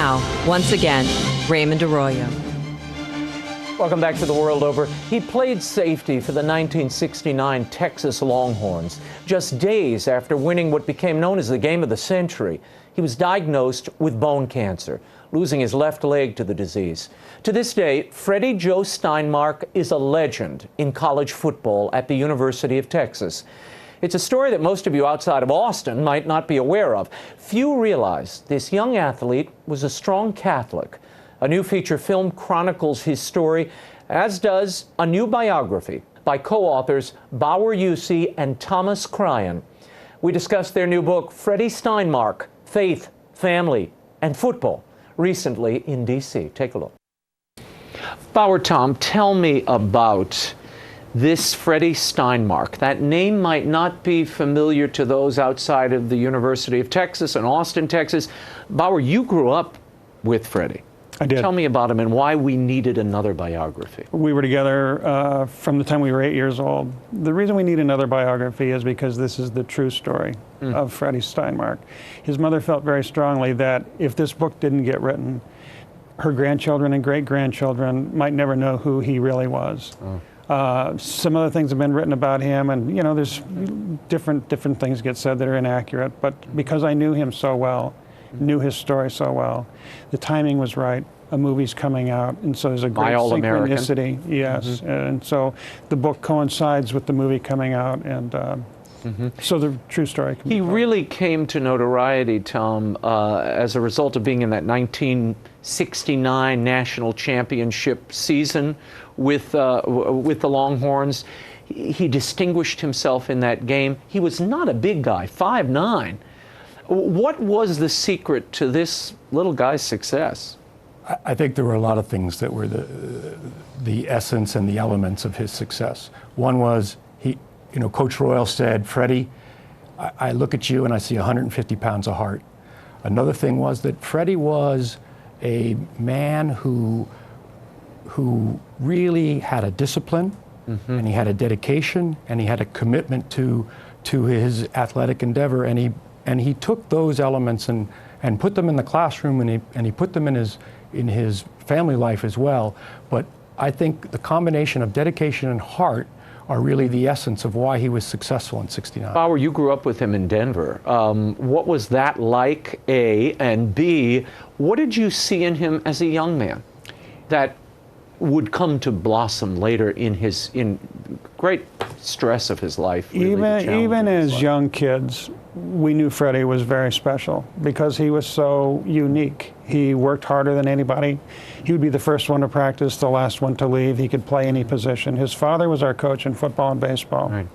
now, once again, Raymond Arroyo. Welcome back to The World Over. He played safety for the 1969 Texas Longhorns. Just days after winning what became known as the game of the century, he was diagnosed with bone cancer, losing his left leg to the disease. To this day, Freddie Joe Steinmark is a legend in college football at the University of Texas. It's a story that most of you outside of Austin might not be aware of. Few realize this young athlete was a strong Catholic. A new feature film chronicles his story, as does a new biography by co-authors YOUSSE and THOMAS CRYAN. We discussed their new book, Freddie Steinmark, Faith, Family, and Football, recently in D.C. Take a look. Tom, tell me about this Freddie Steinmark. That name might not be familiar to those outside of the University of Texas and Austin, Texas. Bauer, you grew up with Freddie. I did. Tell me about him and why we needed another biography. We were together from the time we were 8 years old. The reason we need another biography is because this is the true story of Freddie Steinmark. His mother felt very strongly that if this book didn't get written, her grandchildren and great-grandchildren might never know who he really was. Some other things have been written about him, and you know, there's different things get said that are inaccurate, but because I knew him so well, knew his story so well, the timing was right. A movie's coming out, and so there's a great synchronicity. Yes, and so the book coincides with the movie coming out, and so the true story can be told. Really came to notoriety, Tom, as a result of being in that 1969 national championship season with the Longhorns. He distinguished himself in that game. He was not a big guy, 5'9". What was the secret to this little guy's success? I think there were a lot of things that were the essence and the elements of his success. One was, Coach Royal said, Freddie, I look at you and I see 150 pounds of heart. Another thing was that Freddie was a man who really had a discipline, and he had a dedication, and he had a commitment to his athletic endeavor, and he took those elements and put them in the classroom, and he put them in his family life as well. But I think the combination of dedication and heart are really the essence of why he was successful in '69. Bauer, you grew up with him in Denver. What was that like, A, and B, what did you see in him as a young man that would come to blossom later in great stress of his life? Really even as young kids, we knew Freddie was very special because he was so unique. He worked harder than anybody. He would be the first one to practice, the last one to leave. He could play any position. His father was our coach in football and baseball. Right.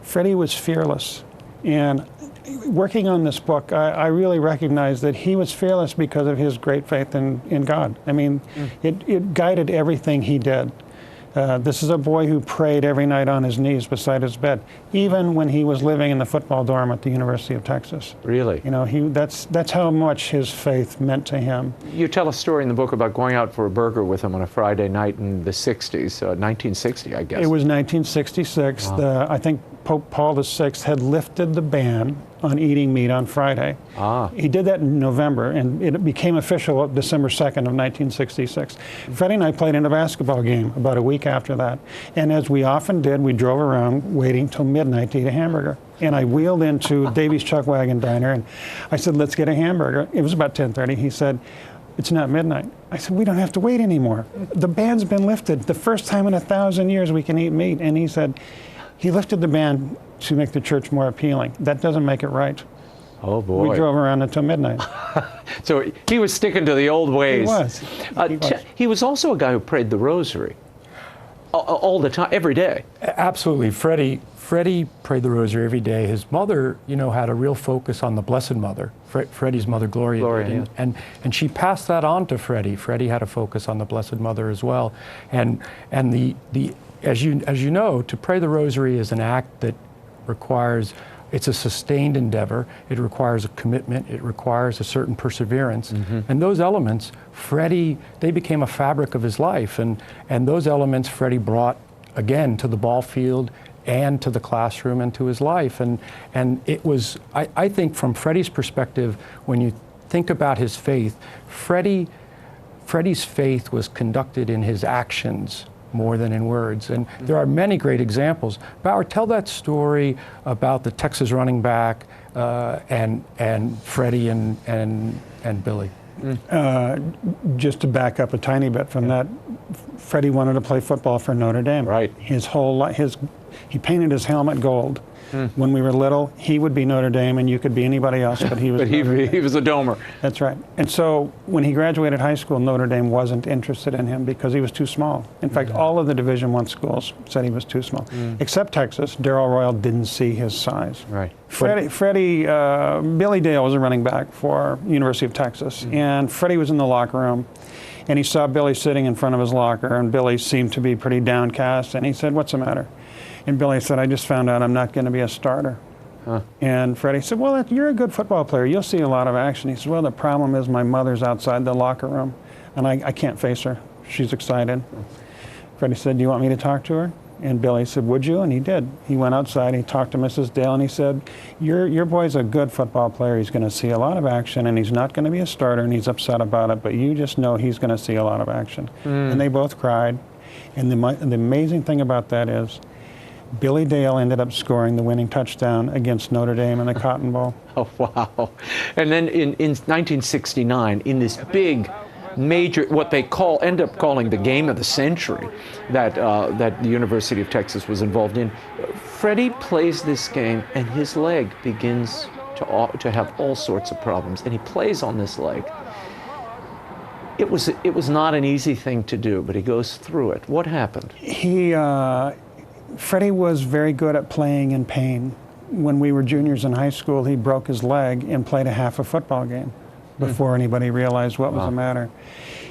Freddie was fearless. And working on this book, I really recognized that he was fearless because of his great faith in God. I mean, it guided everything he did. This is a boy who prayed every night on his knees beside his bed, even when he was living in the football dorm at the University of Texas. Really? You know, that's how much his faith meant to him. You tell a story in the book about going out for a burger with him on a Friday night in the 60s, 1960, I guess. It was 1966. Wow. I think Pope Paul VI had lifted the ban on eating meat on Friday. He did that in November, and it became official December 2nd of 1966. Freddie and I played in a basketball game about a week after that. And as we often did, we drove around waiting till midnight to eat a hamburger. And I wheeled into Davy's Chuck Wagon Diner, and I said, let's get a hamburger. It was about 10:30. He said, it's not midnight. I said, we don't have to wait anymore. The ban's been lifted. The first time in 1,000 years we can eat meat. And he said, he lifted the ban to make the church more appealing. That doesn't make it right. Oh, boy. We drove around until midnight. So he was sticking to the old ways. He was. He was also a guy who prayed the rosary all the time, every day. Absolutely. Freddie prayed the rosary every day. His mother, had a real focus on the Blessed Mother. Freddie's mother, Gloria, and she passed that on to Freddie. Freddie had a focus on the Blessed Mother as well. And as you know, to pray the rosary is an act that requires, it's a sustained endeavor. It requires a commitment. It requires a certain perseverance. And those elements, Freddie, they became a fabric of his life. And those elements Freddie brought, again, to the ball field and to the classroom and to his life. And it was, I think from Freddie's perspective, when you think about his faith, Freddie's faith was conducted in his actions more than in words. And there are many great examples. Bauer, tell that story about the Texas running back and Freddie and Billy. Just to back up a tiny bit from that, Freddie wanted to play football for Notre Dame. Right. His whole life, he painted his helmet gold. When we were little, he would be Notre Dame, and you could be anybody else, but he was. But he was a domer. That's right. And so when he graduated high school, Notre Dame wasn't interested in him because he was too small. In fact, all of the Division I schools said he was too small, except Texas. Darrell Royal didn't see his size. Right. Billy Dale was a running back for University of Texas, and Freddie was in the locker room, and he saw Billy sitting in front of his locker, and Billy seemed to be pretty downcast, and he said, "What's the matter?" And Billy said, "I just found out I'm not going to be a starter." And Freddie said, "Well, you're a good football player. You'll see a lot of action." He said, "Well, the problem is my mother's outside the locker room, and I can't face her. She's excited." Freddie said, "Do you want me to talk to her?" And Billy said, "Would you?" And he did. He went outside, he talked to Mrs. Dale, and he said, your boy's a good football player. He's going to see a lot of action, and he's not going to be a starter, and he's upset about it, but you just know he's going to see a lot of action." And they both cried. And the amazing thing about that is Billy Dale ended up scoring the winning touchdown against Notre Dame in the Cotton Bowl. Oh, wow. And then in 1969, in this big, major, what they end up calling the game of the century that the University of Texas was involved in, Freddie plays this game, and his leg begins to have all sorts of problems, and he plays on this leg. It was not an easy thing to do, but he goes through it. What happened? Freddie was very good at playing in pain. When we were juniors in high school, he broke his leg and played a half a football game before anybody realized what was the matter.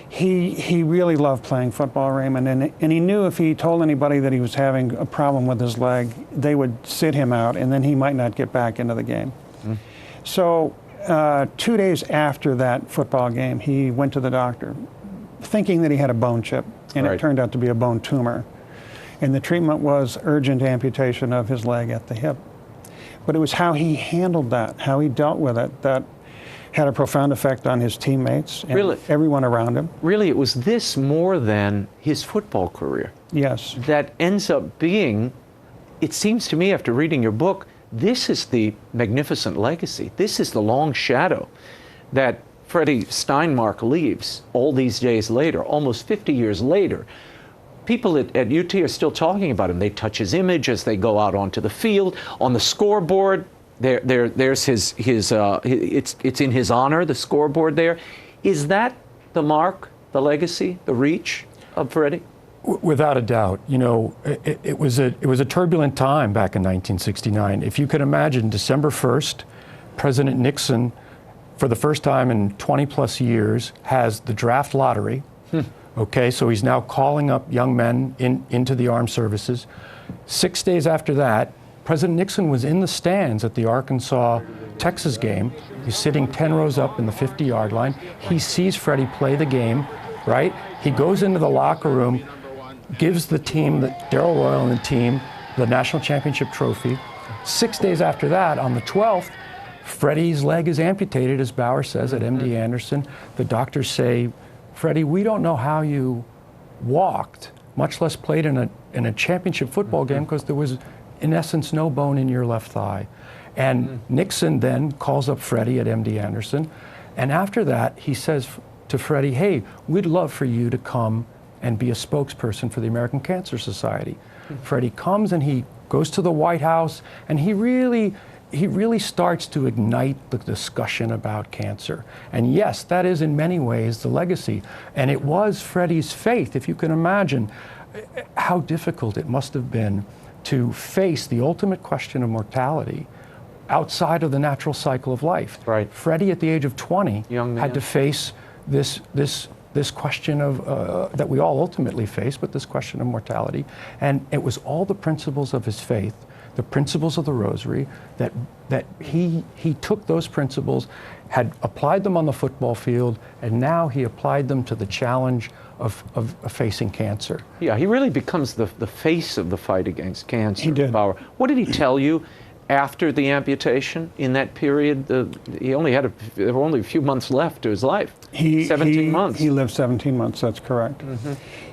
He really loved playing football, Raymond, and he knew if he told anybody that he was having a problem with his leg, they would sit him out, and then he might not get back into the game. So 2 days after that football game, he went to the doctor, thinking that he had a bone chip, and it turned out to be a bone tumor. And the treatment was urgent amputation of his leg at the hip. But it was how he handled that, how he dealt with it, that had a profound effect on his teammates and everyone around him. Really, it was this more than his football career. Yes. That ends up being, it seems to me after reading your book, this is the magnificent legacy. This is the long shadow that Freddie Steinmark leaves all these days later, almost 50 years later. People at UT are still talking about him. They touch his image as they go out onto the field. On the scoreboard, there's his it's in his honor, the scoreboard there. Is that the mark, the legacy, the reach of Freddie? Without a doubt. You know, it was a turbulent time back in 1969. If you could imagine, December 1st, President Nixon, for the first time in 20 plus years, has the draft lottery. Okay, so he's now calling up young men into the armed services. 6 days after that, President Nixon was in the stands at the Arkansas-Texas game. He's sitting 10 rows up in the 50-yard line. He sees Freddie play the game, right? He goes into the locker room, gives the team, Darrell Royal and the team, the national championship trophy. 6 days after that, on the 12th, Freddie's leg is amputated, as Bauer says, at MD Anderson. The doctors say, "Freddie, we don't know how you walked, much less played in a championship football game, because there was, in essence, no bone in your left thigh." And Nixon then calls up Freddie at MD Anderson, and after that, he says to Freddie, "Hey, we'd love for you to come and be a spokesperson for the American Cancer Society." Freddie comes and he goes to the White House, and he really starts to ignite the discussion about cancer. And yes, that is in many ways the legacy. And it was Freddie's faith. If you can imagine how difficult it must have been to face the ultimate question of mortality outside of the natural cycle of life. Right. Freddie, at the age of 20, had to face this question of that we all ultimately face, but this question of mortality. And it was all the principles of his faith, the principles of the rosary, that he took those principles, had applied them on the football field, and now he applied them to the challenge of facing cancer. Yeah, he really becomes the face of the fight against cancer. He did. Bauer. What did he tell you after the amputation, in that period, there were only a few months left to his life. 17 months. He lived 17 months, that's correct.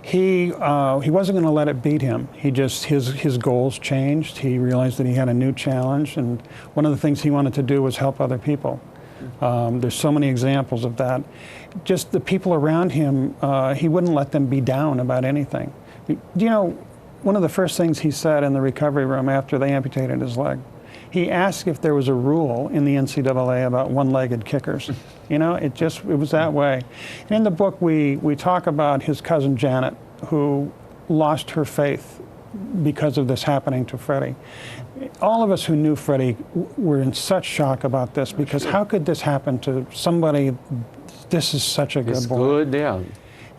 He wasn't going to let it beat him. His goals changed. He realized that he had a new challenge, and one of the things he wanted to do was help other people. There's so many examples of that. Just the people around him, he wouldn't let them be down about anything. You know, one of the first things he said in the recovery room after they amputated his leg, he asked if there was a rule in the NCAA about one-legged kickers. You know, it was that way. And in the book, we talk about his cousin Janet, who lost her faith because of this happening to Freddie. All of us who knew Freddie were in such shock about this, because how could this happen to somebody? This is such a good boy. Good, yeah.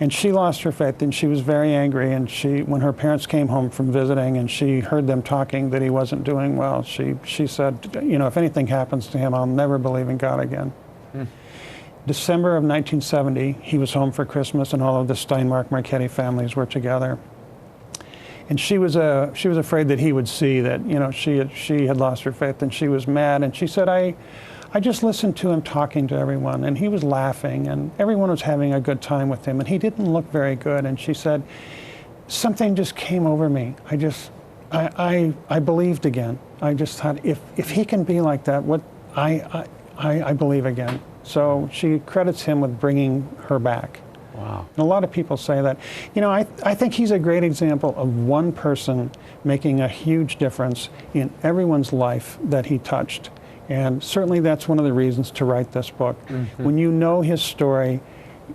And she lost her faith, and she was very angry. And when her parents came home from visiting and she heard them talking that he wasn't doing well, she said, you know, if anything happens to him, I'll never believe in God again. December of 1970, he was home for Christmas, and all of the Steinmark Marchetti families were together. And she was afraid that he would see that, you know, she had lost her faith, and she was mad. And she said, I just listened to him talking to everyone, and he was laughing, and everyone was having a good time with him, and he didn't look very good. And she said, something just came over me. I believed again. I just thought, if he can be like that, I believe again. So she credits him with bringing her back. Wow. And a lot of people say that. You know, I think he's a great example of one person making a huge difference in everyone's life that he touched. And certainly that's one of the reasons to write this book. When you know his story,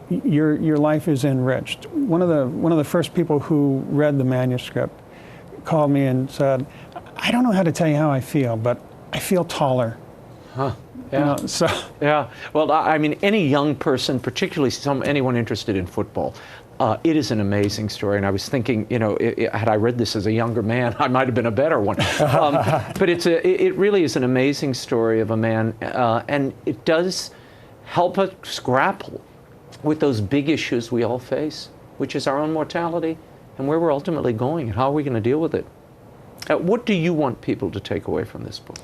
your life is enriched. One of the first people who read the manuscript called me and said, I don't know how to tell you how I feel, but I feel taller. Huh. Yeah. You know, so. Yeah. Well, I mean, any young person, particularly anyone interested in football, it is an amazing story. And I was thinking, you know, had I read this as a younger man, I might have been a better one. But it really is an amazing story of a man, and it does help us grapple with those big issues we all face, which is our own mortality and where we're ultimately going and how are we going to deal with it. What do you want people to take away from this book?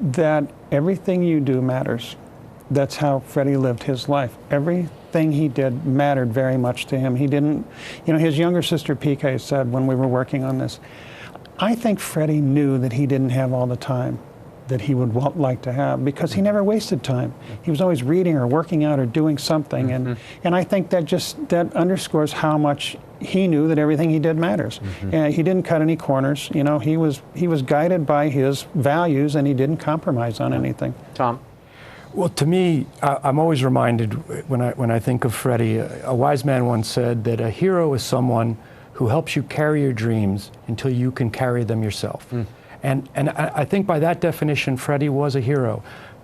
That everything you do matters. That's how Freddie lived his life. Everything he did mattered very much to him. He didn't, you know, his younger sister PK said when we were working on this, I think Freddie knew that he didn't have all the time that he would like to have, because he never wasted time. He was always reading or working out or doing something. And I think that underscores how much he knew that everything he did matters. And he didn't cut any corners. You know, he was guided by his values, and he didn't compromise on anything. Tom? Well, to me, I'm always reminded when I think of Freddie, a wise man once said that a hero is someone who helps you carry your dreams until you can carry them yourself. And I think by that definition, Freddie was a hero.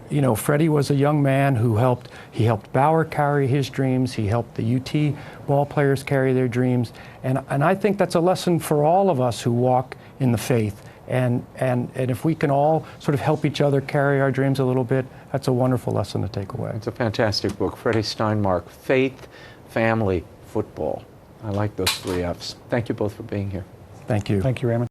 You know, Freddie was a young man who helped Bauer carry his dreams. He helped the UT ball players carry their dreams. And I think that's a lesson for all of us who walk in the faith. And if we can all sort of help each other carry our dreams a little bit, that's a wonderful lesson to take away. It's a fantastic book. Freddie Steinmark, Faith, Family, Football. I like those 3 F's. Thank you both for being here. Thank you. Thank you, Raymond.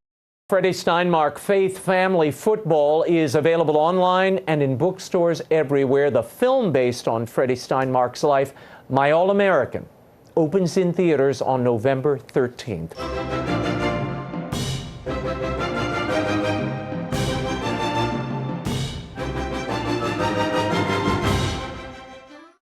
Freddie Steinmark, Faith, Family, Football is available online and in bookstores everywhere. The film based on Freddie Steinmark's life, My All-American, opens in theaters on November 13th.